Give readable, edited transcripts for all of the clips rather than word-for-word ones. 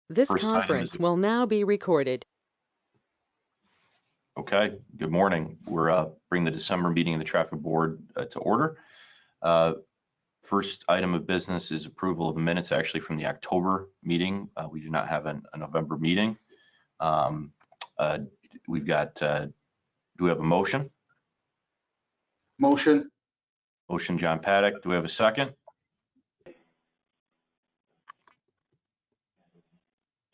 This First item is, conference will now be recorded. okay, good morning. We're bringing the December meeting of the Traffic Board to order. First item of business is approval of minutes actually from the October meeting. We do not have a November meeting. We've got, do we have a motion? Motion. Motion, John Paddock. Do we have a second?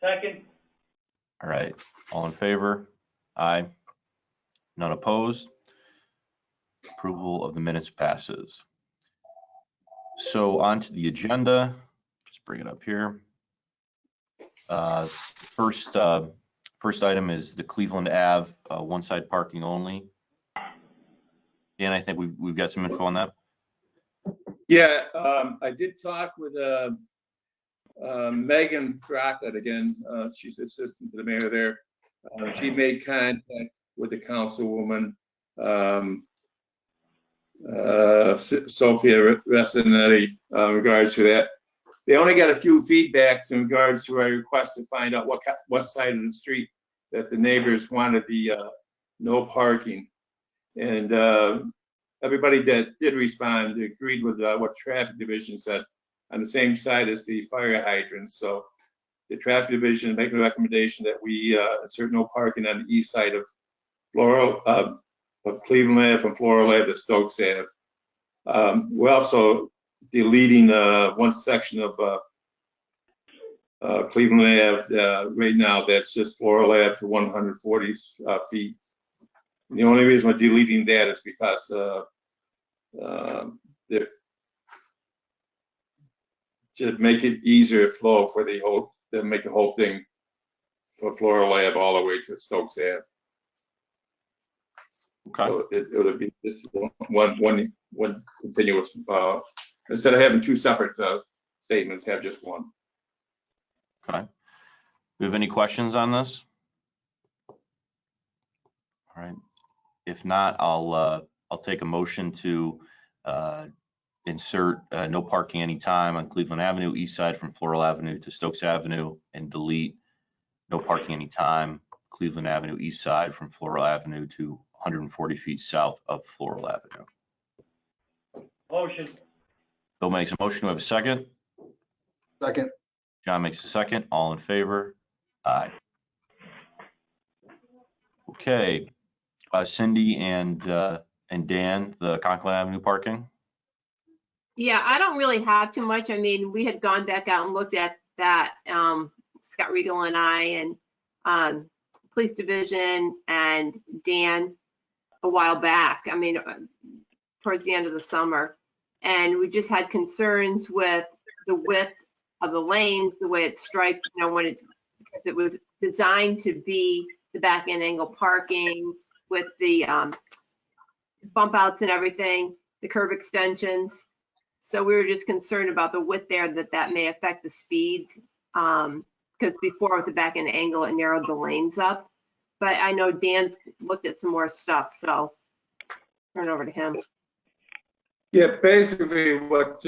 Second. All right, all in favor? Aye. None opposed? Approval of the minutes passes. So on to the agenda, just bring it up here. First item is the Cleveland Ave one-side parking only. Dan, I think we've got some info on that. Yeah, I did talk with Megan Crockett again. She's assistant to the mayor there. She made contact with the councilwoman, Sophia Resinetti, in regards to that. They only got a few feedbacks in regards to a request to find out what side of the street that the neighbors wanted the no parking. And everybody that did respond agreed with what traffic division said on the same side as the fire hydrants. So the traffic division making a recommendation that we insert no parking on the east side of Cleveland Ave from Floral Ave to Stokes Ave. We're also deleting one section of Cleveland Ave right now. That's just Floral Ave to 140 feet. And the only reason we're deleting that is because to make it easier flow for the whole, to make the whole thing for Floral Ave all the way to Stokes Ave. Okay. So it would be this one continuous, instead of having two separate statements, have just one. Okay. Do we have any questions on this? All right. If not, I'll take a motion to insert no parking anytime on Cleveland Avenue, east side from Floral Avenue to Stokes Avenue, and delete no parking anytime Cleveland Avenue, east side from Floral Avenue to 140 feet south of Floral Avenue. Motion. Bill makes a motion. Do we have a second? Second. John makes a second. All in favor? Aye. Okay. Cindy and Dan, the Conklin Avenue parking. Yeah, I don't really have too much. I mean, we had gone back out and looked at that, Scott Regal and I and police division and Dan a while back. I mean, towards the end of the summer. And we just had concerns with the width of the lanes, the way it's striped, you know, when it was designed to be the back end angle parking with the bump outs and everything, the curb extensions. So we were just concerned about the width there, that may affect the speeds. Because before with the back end angle, it narrowed the lanes up. But I know Dan's looked at some more stuff, so turn it over to him. Yeah, basically what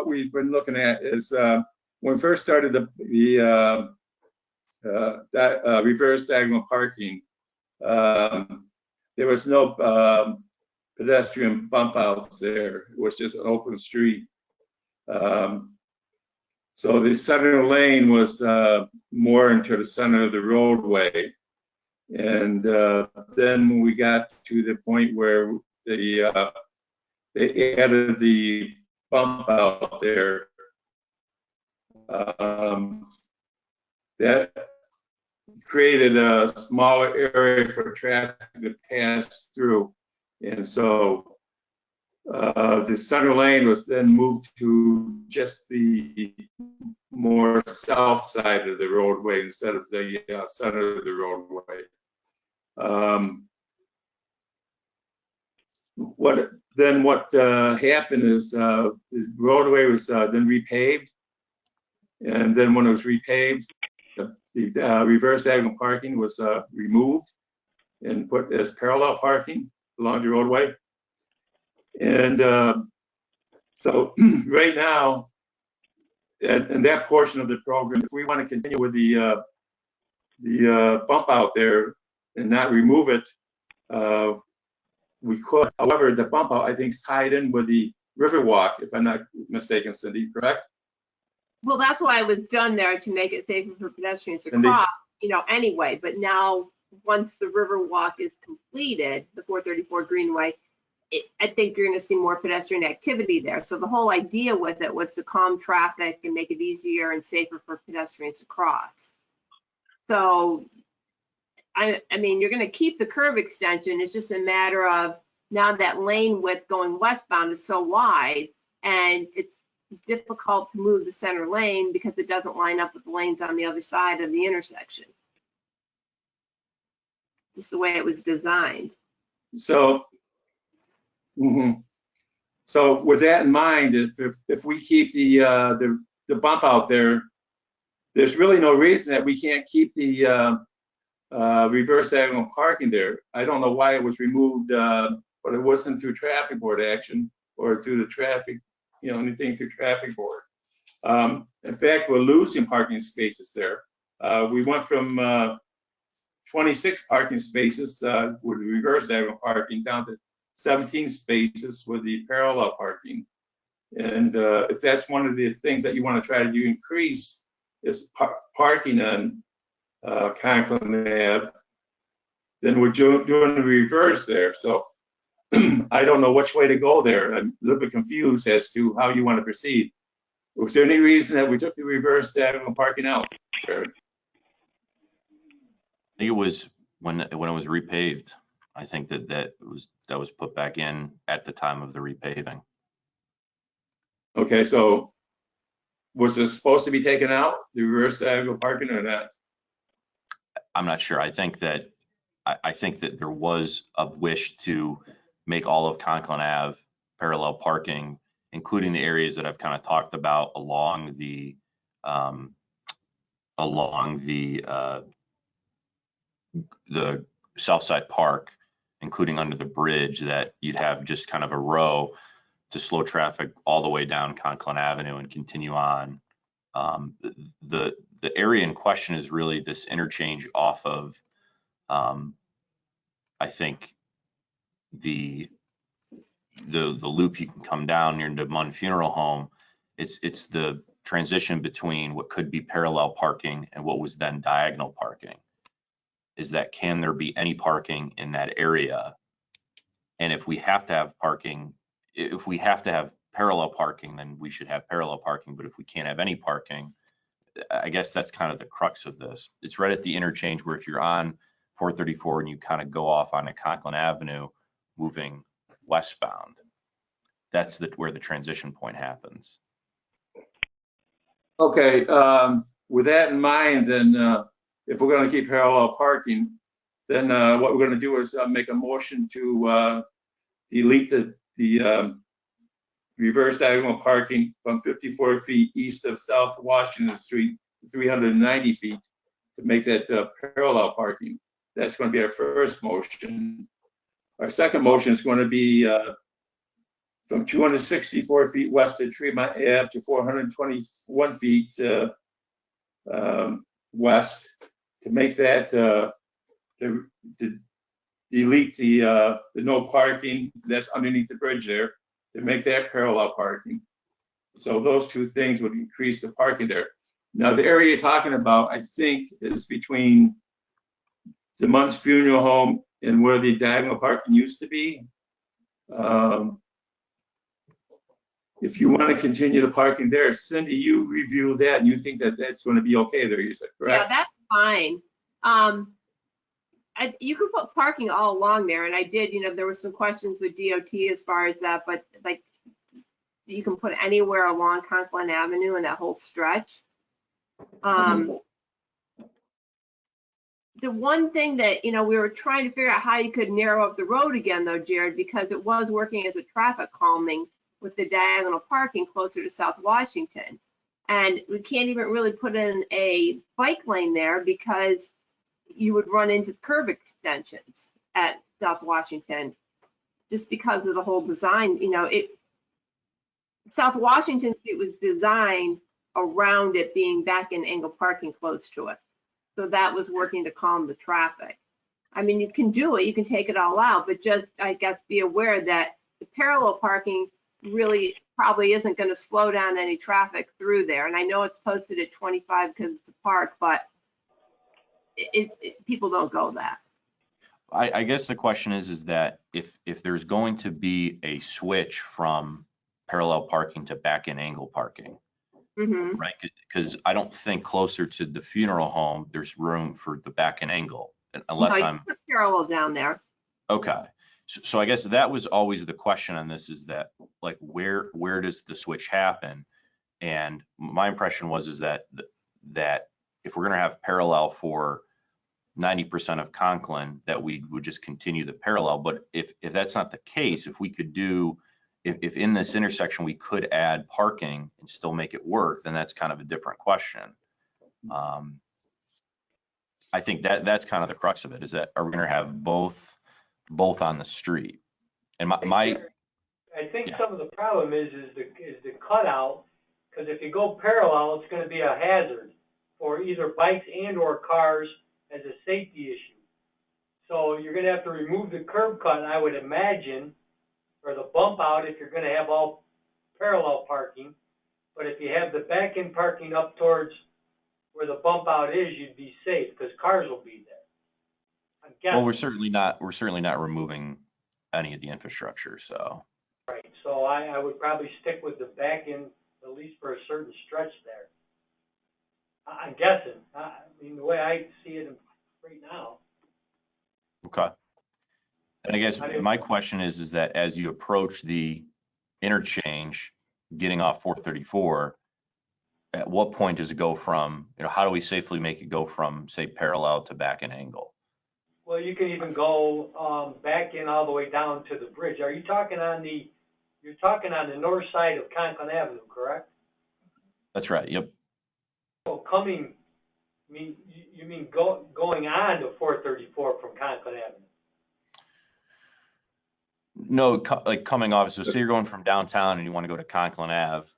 we've been looking at is when we first started the reverse diagonal parking, there was no pedestrian bump outs there. It was just an open street. So the center lane was more into the center of the roadway. And then when we got to the point where they added the bump out there, that created a smaller area for traffic to pass through. And so the center lane was then moved to just the more south side of the roadway instead of the center of the roadway. What happened is the roadway was then repaved, and then when it was repaved, the reverse diagonal parking was removed and put as parallel parking along the roadway. And so right now, and that portion of the program, if we want to continue with the bump out there and not remove it, we could. However, the bump out, I think, is tied in with the Riverwalk, if I'm not mistaken, Cindy, correct? Well, that's why it was done there, to make it safer for pedestrians to And they- cross, anyway. But now, once the Riverwalk is completed, the 434 Greenway, I think you're going to see more pedestrian activity there. So the whole idea with it was to calm traffic and make it easier and safer for pedestrians to cross. So, I mean, you're going to keep the curb extension. It's just a matter of, now that lane width going westbound is so wide, and it's difficult to move the center lane because it doesn't line up with the lanes on the other side of the intersection. Just the way it was designed. So, so with that in mind, if we keep the bump out there, there's really no reason that we can't keep the reverse diagonal parking there. I don't know why it was removed, but it wasn't through traffic board action or through the traffic, anything through traffic board. In fact, we're losing parking spaces there. We went from 26 parking spaces with reverse diagonal parking down to 17 spaces with the parallel parking. And if that's one of the things that you want to try to do, increase is parking on Conklin Ave, then we're doing the reverse there. So I don't know which way to go there. I'm a little bit confused as to how you want to proceed. Was there any reason that we took the reverse diagonal parking out, Jared? I think it was when it was repaved. I think that was put back in at the time of the repaving. Okay, so was this supposed to be taken out, the reverse diagonal parking, or not? I'm not sure. I think that there was a wish to make all of Conklin Ave parallel parking, including the areas that I've kind of talked about along the Southside Park, including under the bridge, that you'd have just kind of a row to slow traffic all the way down Conklin Avenue and continue on. The area in question is really this interchange off of, I think, the loop you can come down near DeMunn Funeral Home. It's the transition between what could be parallel parking and what was then diagonal parking. Is that, can there be any parking in that area? And if we have to have parking, if we have to have parallel parking, then we should have parallel parking. But if we can't have any parking, I guess that's kind of the crux of this. It's right at the interchange where if you're on 434 and you kind of go off onto Conklin Avenue moving westbound, that's where the transition point happens. Okay, with that in mind, then if we're going to keep parallel parking, then what we're going to do is make a motion to delete the reverse diagonal parking from 54 feet east of South Washington Street, 390 feet, to make that parallel parking. That's going to be our first motion. Our second motion is going to be from 264 feet west of Tremont Ave to 421 feet west, to make that to delete the no parking that's underneath the bridge there, to make that parallel parking. So those two things would increase the parking there. Now, the area you're talking about, I think, is between DeMunn's Funeral Home and where the diagonal parking used to be. If you want to continue the parking there, Cindy, you review that and you think that that's going to be okay there, you said, correct? Yeah, that's fine. You can put parking all along there, and I did, there were some questions with DOT as far as that, but like, you can put anywhere along Conklin Avenue in that whole stretch. The one thing that, we were trying to figure out how you could narrow up the road again though, Jared, because it was working as a traffic calming with the diagonal parking closer to South Washington. And we can't even really put in a bike lane there because you would run into curb extensions at South Washington just because of the whole design. South Washington Street was designed around it being back in angle parking close to it. So that was working to calm the traffic. I mean, you can do it, you can take it all out, but just, I guess, be aware that the parallel parking really probably isn't going to slow down any traffic through there. And I know it's posted at 25 because it's a park, but people don't go that. I guess the question is that if there's going to be a switch from parallel parking to back-in angle parking, Mhm. right? Because I don't think closer to the funeral home, there's room for the back-in angle, unless No, you I'm, put parallel down there. okay. So I guess that was always the question on this, is that, like, where does the switch happen? And my impression is that if we're gonna have parallel for 90% of Conklin, that we would just continue the parallel. But if that's not the case, if we could do, if in this intersection we could add parking and still make it work, then that's kind of a different question. I think that's kind of the crux of it, is that are we gonna have both on the street? And I think Yeah. some of the problem is the cutout, because if you go parallel, it's gonna be a hazard for either bikes and or cars as a safety issue. So you're gonna have to remove the curb cut, I would imagine, or the bump out if you're gonna have all parallel parking. But if you have the back-end parking up towards where the bump out is, you'd be safe because cars will be there. I'm guessing. well, we're certainly not removing any of the infrastructure, so. Right, so I would probably stick with the back end, at least for a certain stretch there. I'm guessing, I mean, the way I see it right now. Okay. And I guess I mean- my question is that as you approach the interchange, getting off 434, at what point does it go from, how do we safely make it go from, say, parallel to back in angle? Well, you can even go back in all the way down to the bridge. Are you talking you're talking on the north side of Conklin Avenue, correct? That's right. Yep. So you mean going on to 434 from Conklin Avenue? No, like coming off. So say you're going from downtown and you want to go to Conklin Ave,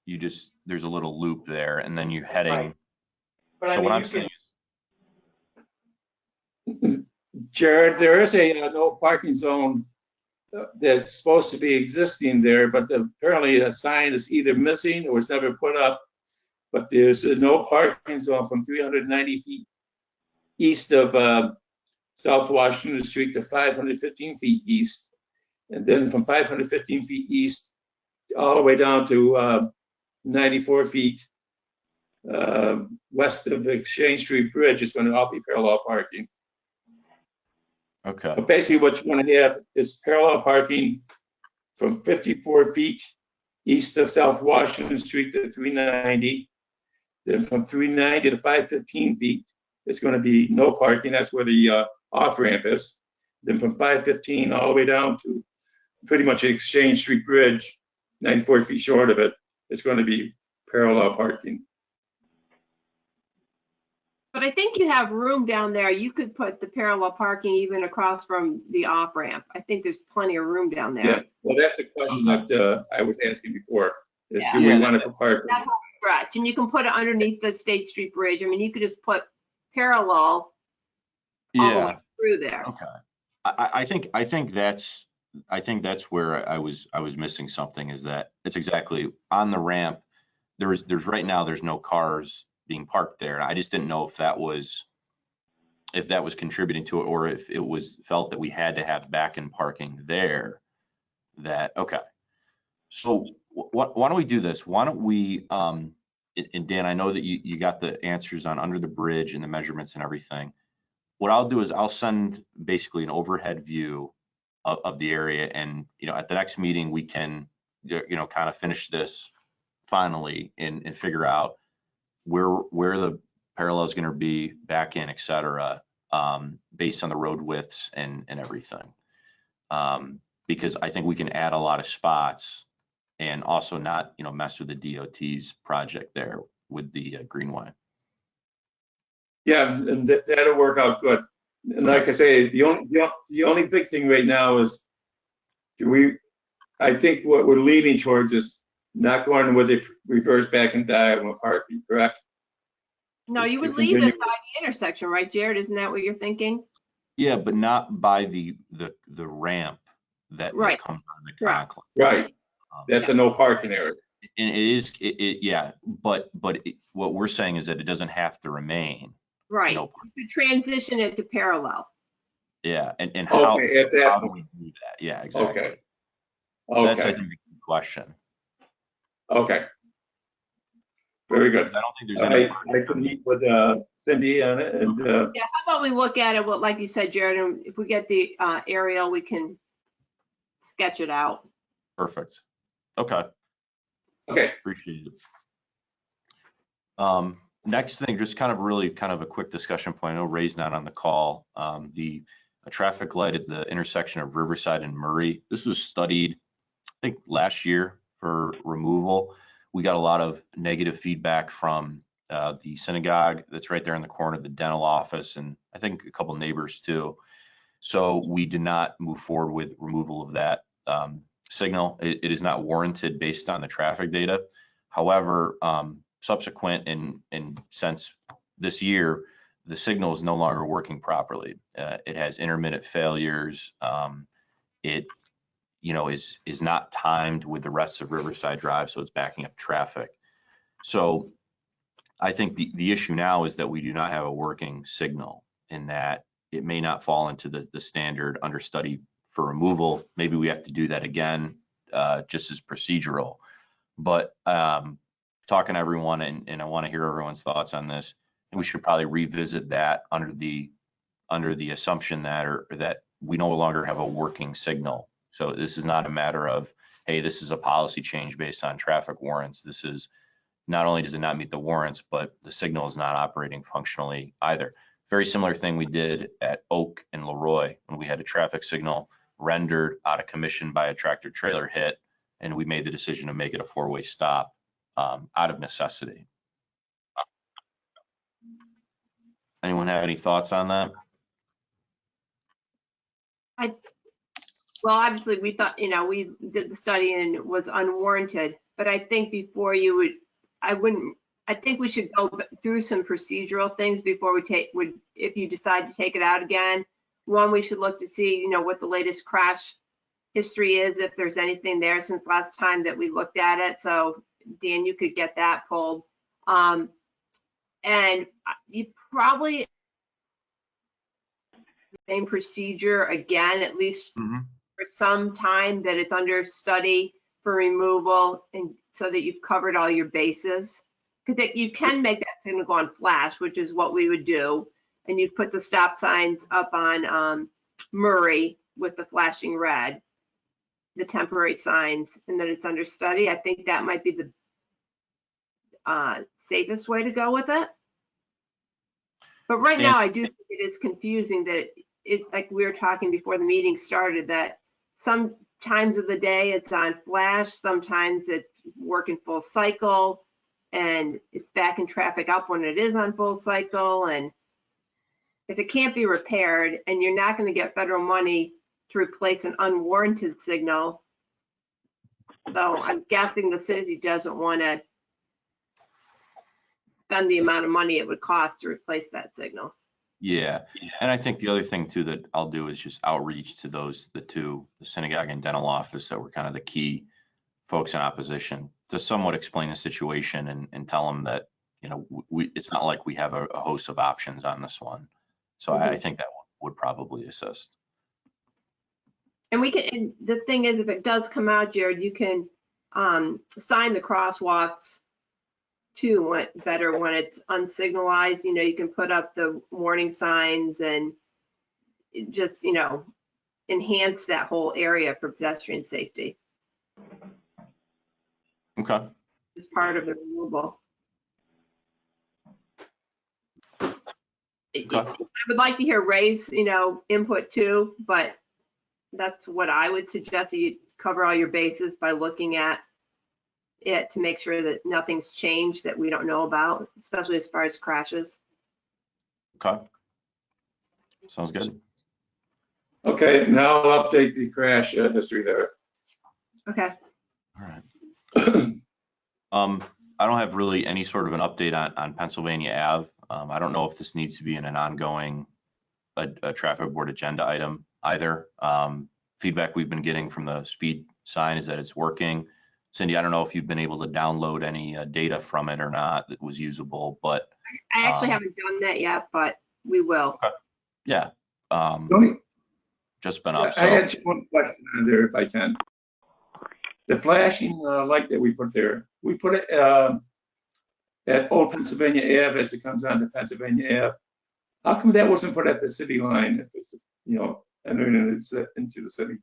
there's a little loop there, and then you're heading. Right. But I So mean, what I'm you saying can, is, Jared, there is a no parking zone that's supposed to be existing there, but apparently a sign is either missing or was never put up. But there's a no parking zone from 390 feet east of South Washington Street to 515 feet east. And then from 515 feet east, all the way down to 94 feet west of the Exchange Street Bridge is going to all be parallel parking. okay. But basically what you want to have is parallel parking from 54 feet east of South Washington Street to 390. Then from 390 to 515 feet, it's going to be no parking. That's where the off-ramp is. Then from 515 all the way down to pretty much the Exchange Street Bridge, 94 feet short of it, it's going to be parallel parking. But I think you have room down there. You could put the parallel parking even across from the off-ramp. I think there's plenty of room down there. Yeah, well, that's the question that I was asking before, is do Yeah. we want to put parking? That whole stretch, and you can put it underneath the State Street Bridge. I mean, you could just put parallel all the Yeah. way through there. Okay. I think that's where I was missing something, is that it's exactly on the ramp. There's right now, there's no cars being parked there. I just didn't know if that was contributing to it, or if it was felt that we had to have back-end parking there. Okay. So why don't we do this? Why don't we, and Dan, I know that you got the answers on under the bridge and the measurements and everything. What I'll do is I'll send basically an overhead view of the area, and at the next meeting we can kind of finish this finally and figure out where the parallel is going to be, back in, et cetera, based on the road widths and everything. Because I think we can add a lot of spots and also not mess with the DOT's project there with the Greenway. Yeah, and that'll work out good. And like I say, the only big thing right now is I think what we're leaning towards is not going with the reverse back and diagonal parking, correct? No, you would To leave it continue- by the intersection, right, Jared? Isn't that what you're thinking? Yeah, but not by the ramp that Right. comes on the Correct. Conklin. Right, that's a no parking area. And yeah, but what we're saying is that it doesn't have to remain. Right. No. You could transition it to parallel. Yeah, and how Okay, if how that, do we do that? Yeah, exactly. okay. That's, I Okay, think, the key question. okay. Very good. I don't think there's any. I can meet with Cindy on it and, Yeah, how about we look at it, well, like you said, Jared, and if we get the aerial, we can sketch it out. Perfect. Okay, okay, appreciate it. Next thing, just kind of a quick discussion point. I know Ray's not on the call. The traffic light at the intersection of Riverside and Murray. This was studied, I think, last year for removal. We got a lot of negative feedback from the synagogue that's right there in the corner of the dental office, and I think a couple neighbors too. So we did not move forward with removal of that signal. It is not warranted based on the traffic data. However, subsequent and since this year, the signal is no longer working properly. It has intermittent failures. It is not timed with the rest of Riverside Drive, so it's backing up traffic. So I think the issue now is that we do not have a working signal, in that it may not fall into the standard understudy for removal. Maybe we have to do that again, just as procedural. But talking to everyone, and I want to hear everyone's thoughts on this, and we should probably revisit that under the assumption that we no longer have a working signal. So this is not a matter of, hey, this is a policy change based on traffic warrants. This is, not only does it not meet the warrants, but the signal is not operating functionally either. Very similar thing we did at Oak and Leroy when we had a traffic signal rendered out of commission by a tractor trailer hit, and we made the decision to make it a four-way stop out of necessity. Anyone have any thoughts on that? Well, obviously, we thought, we did the study and it was unwarranted, but I think before you would, I think we should go through some procedural things before we if you decide to take it out again. One, we should look to see, what the latest crash history is, if there's anything there since last time that we looked at it. So Dan, you could get that pulled. And you probably same procedure again, at least for some time that it's under study for removal, and so that you've covered all your bases. Because you can make that signal go on flash, which is what we would do. And you put the stop signs up on Murray with the flashing red, the temporary signs, and then it's under study. I think that might be the safest way to go with it. But right now, I do think it is confusing that like we were talking before the meeting started, that some times of the day it's on flash, sometimes it's working full cycle, and it's backing traffic up when it is on full cycle. And if it can't be repaired, and you're not going to get federal money to replace an unwarranted signal, though I'm guessing the city doesn't want to spend the amount of money it would cost to replace that signal. Yeah, and I think the other thing too that I'll do is just outreach to the synagogue and dental office that were kind of the key folks in opposition, to somewhat explain the situation and tell them that, it's not like we have a host of options on this one. So I think that would probably assist. And and the thing is, if it does come out, Jared, you can sign the crosswalks too better when it's unsignalized. You can put up the warning signs and just, enhance that whole area for pedestrian safety. Okay. As part of the removal. Okay. I would like to hear Ray's, input too, but that's what I would suggest. You cover all your bases by looking at it to make sure that nothing's changed that we don't know about, especially as far as crashes. Okay. Sounds good. okay, now I'll update the crash history there. Okay. All right. I don't have really any sort of an update on Pennsylvania Ave. I don't know if this needs to be in an ongoing a traffic board agenda item either. Feedback we've been getting from the speed sign is that it's working. Cindy, I don't know if you've been able to download any data from it or not that was usable, but I actually haven't done that yet, but we will. yeah, The only- just been up. I had just one question on there, if I can. The flashing light that we put there, we put it at Old Pennsylvania Ave as it comes onto Pennsylvania Ave. How come that wasn't put at the city line if it's, entering into the city?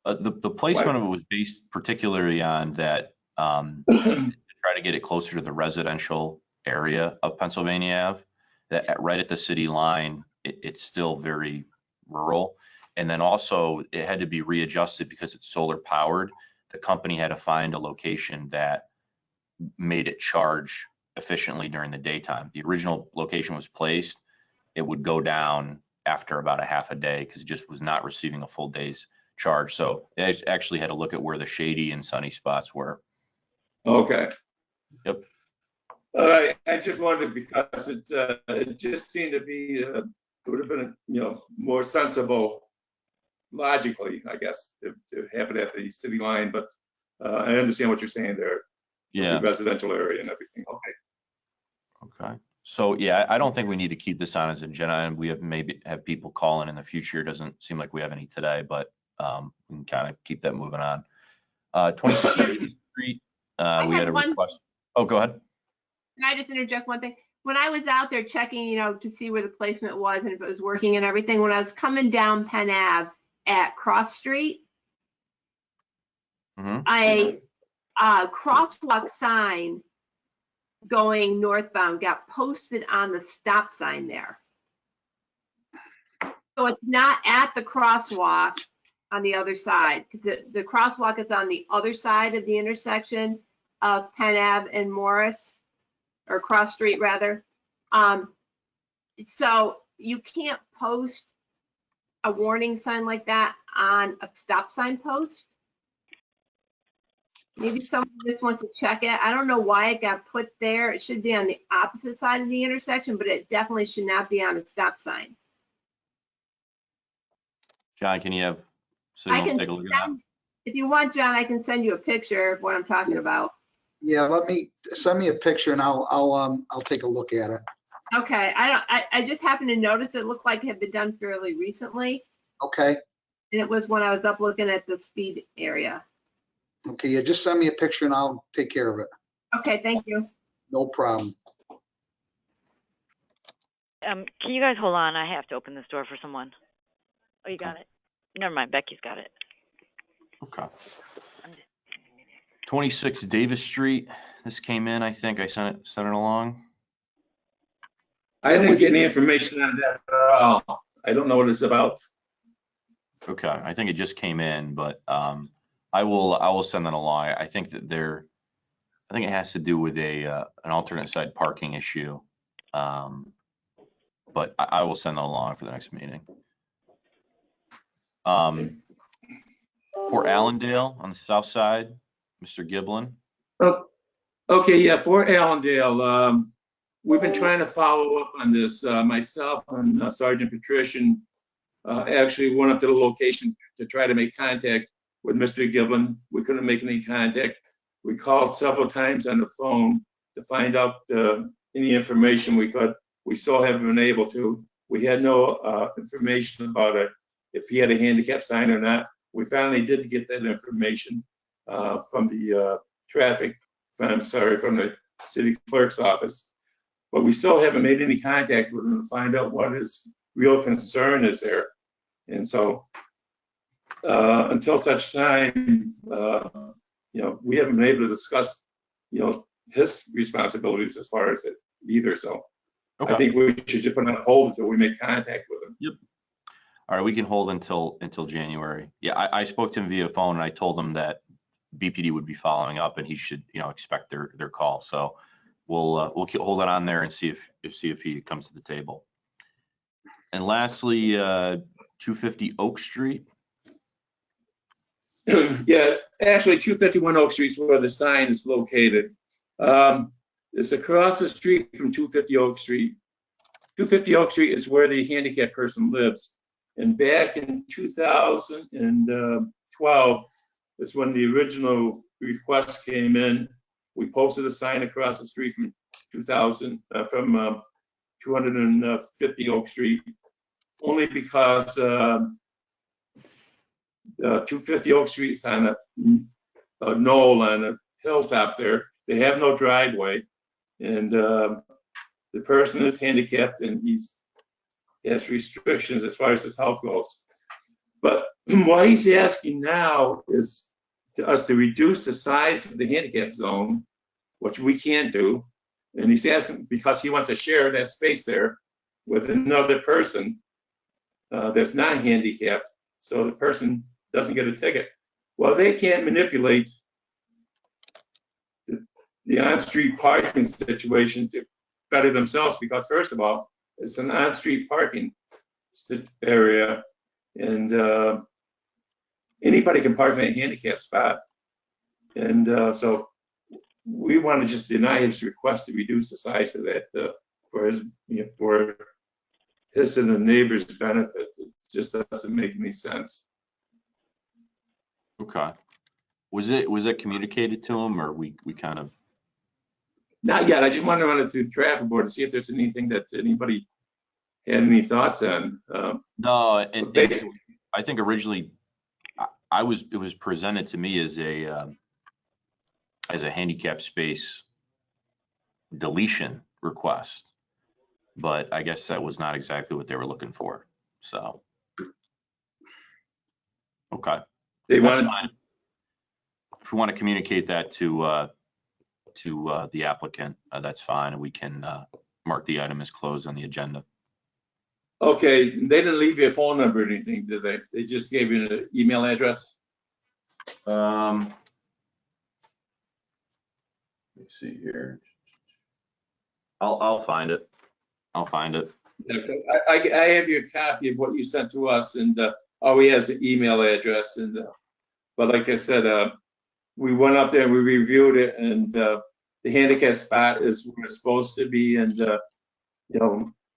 The placement of it was based particularly on that, to try to get it closer to the residential area of Pennsylvania Ave, that right at the city line, it's still very rural. And then also it had to be readjusted because it's solar powered. The company had to find a location that made it charge efficiently during the daytime. The original location was placed, it would go down after about a half a day because it just was not receiving a full day's charge. So they actually had to look at where the shady and sunny spots were. Okay. Yep. I just wondered because it just seemed to be, it would have been, more sensible logically, I guess, to have it at the city line, but I understand what you're saying there. Yeah. The residential area and everything. Okay. Okay. So yeah, I don't think we need to keep this on as an agenda, and we have maybe have people calling in the future. It doesn't seem like we have any today, but we can kind of keep that moving on. 26th Street, we had a request. Oh, go ahead. Can I just interject one thing? When I was out there checking, to see where the placement was and if it was working and everything, when I was coming down Penn Ave at Cross Street, Mhm. a crosswalk sign going northbound got posted on the stop sign there. So it's not at the crosswalk on the other side. The crosswalk is on the other side of the intersection of Penn Ave and Morris, or Cross Street rather. So you can't post a warning sign like that on a stop sign post. Maybe someone just wants to check it. I don't know why it got put there. It should be on the opposite side of the intersection, but it definitely should not be on a stop sign. John, can you have I signals can take a look at that? send, if you want, John, I can send you a picture of what I'm talking about. Yeah, send me a picture and I'll take a look at it. Okay, I just happened to notice it looked like it had been done fairly recently. Okay, And it was when I was up looking at the speed area. okay, yeah, just send me a picture and I'll take care of it. Okay, thank you. No problem. Can you guys hold on? I have to open this door for someone. Oh, you got it? Never mind, Becky's got it. Okay. 26 Davis Street. This came in, I think I sent it along. I didn't get any information on that at all. I don't know what it's about. Okay, I think it just came in, but I will send that along. I think that I think it has to do with an alternate side parking issue. But I will send that along for the next meeting. For Allendale on the south side, Mr. Giblin. Oh, okay, yeah, for Allendale, we've been trying to follow up on this. Myself and Sergeant Patrician actually went up to the location to try to make contact with Mr. Giblin. We couldn't make any contact. We called several times on the phone to find out any information we could. We still haven't been able to. We had no information about it, if he had a handicap sign or not. We finally did get that information from the from the city clerk's office. But we still haven't made any contact with him to find out what his real concern is there. And so until such time, we haven't been able to discuss, his responsibilities as far as it either. So Okay. I think we should just put it on hold until we make contact with him. Yep. All right, we can hold until January. Yeah, I spoke to him via phone and I told him that BPD would be following up and he should, expect their call. So we'll hold it on there and see if he comes to the table. And lastly, 250 Oak Street. Yes, actually 251 Oak Street is where the sign is located. It's across the street from 250 Oak Street. 250 Oak Street is where the handicapped person lives. And back in 2012 is when the original request came in. We posted a sign across the street from 250 Oak Street, only because 250 Oak Street is on a knoll on a hilltop there. They have no driveway, and the person is handicapped, and he has restrictions as far as his health goes. But what he's asking now is to us to reduce the size of the handicap zone, which we can't do. And he's asking because he wants to share that space there with another person that's not handicapped, so the person doesn't get a ticket. Well, they can't manipulate the on-street parking situation to better themselves because, first of all, it's an on-street parking area, and anybody can park in a handicap spot. And so we want to just deny his request to reduce the size of that for his, for his and the neighbor's benefit. It just doesn't make any sense. Okay. Was it communicated to him, or we kind of? Not yet. I just wanted to run it through the traffic board to see if there's anything that anybody had any thoughts on. No, and Basically, I think originally it was presented to me as a handicap space deletion request, but I guess that was not exactly what they were looking for. So, okay, they that's wanted, fine. If we want to communicate that to the applicant, that's fine, and we can mark the item as closed on the agenda. okay, they didn't leave you a phone number or anything, did they? They just gave you an email address? Let me see here. I'll find it. I'll find it. Okay. I have your copy of what you sent to us, and all he has an email address. And but like I said, we went up there and we reviewed it, and the handicap spot is where it's supposed to be. And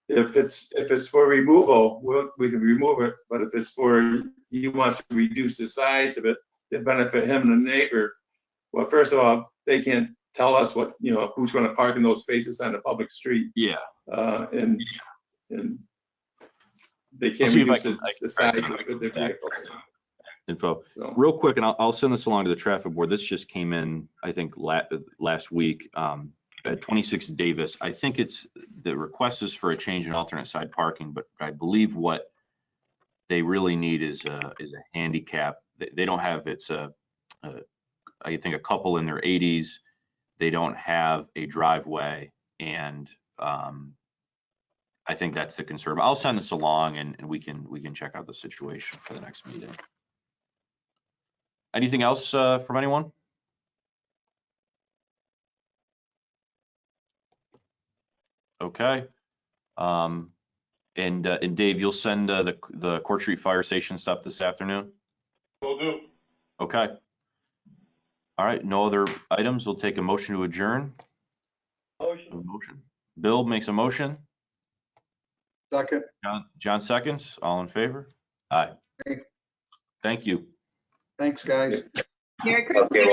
if it's for removal, we can remove it. But if it's for he wants to reduce the size of it to benefit him and the neighbor, well, first of all, they can't tell us what who's going to park in those spaces on a public street. Yeah. And they I'll can't see if I reduce can the size of the vehicles. Info So, real quick, and I'll send this along to the traffic board. This just came in, I think, last week. At 26 Davis, I think the request is for a change in alternate side parking, but I believe what they really need is a handicap. They don't have, I think, a couple in their 80s. They don't have a driveway, and I think that's the concern. But I'll send this along, and we can check out the situation for the next meeting. Anything else from anyone? Okay. And Dave, you'll send the Court Street Fire Station stuff this afternoon? will do. Okay. All right, no other items. We'll take a motion to adjourn. Motion. Bill makes a motion. Second. John seconds. All in favor? Aye. Aye. Thank you. Thanks, guys. Merry Christmas.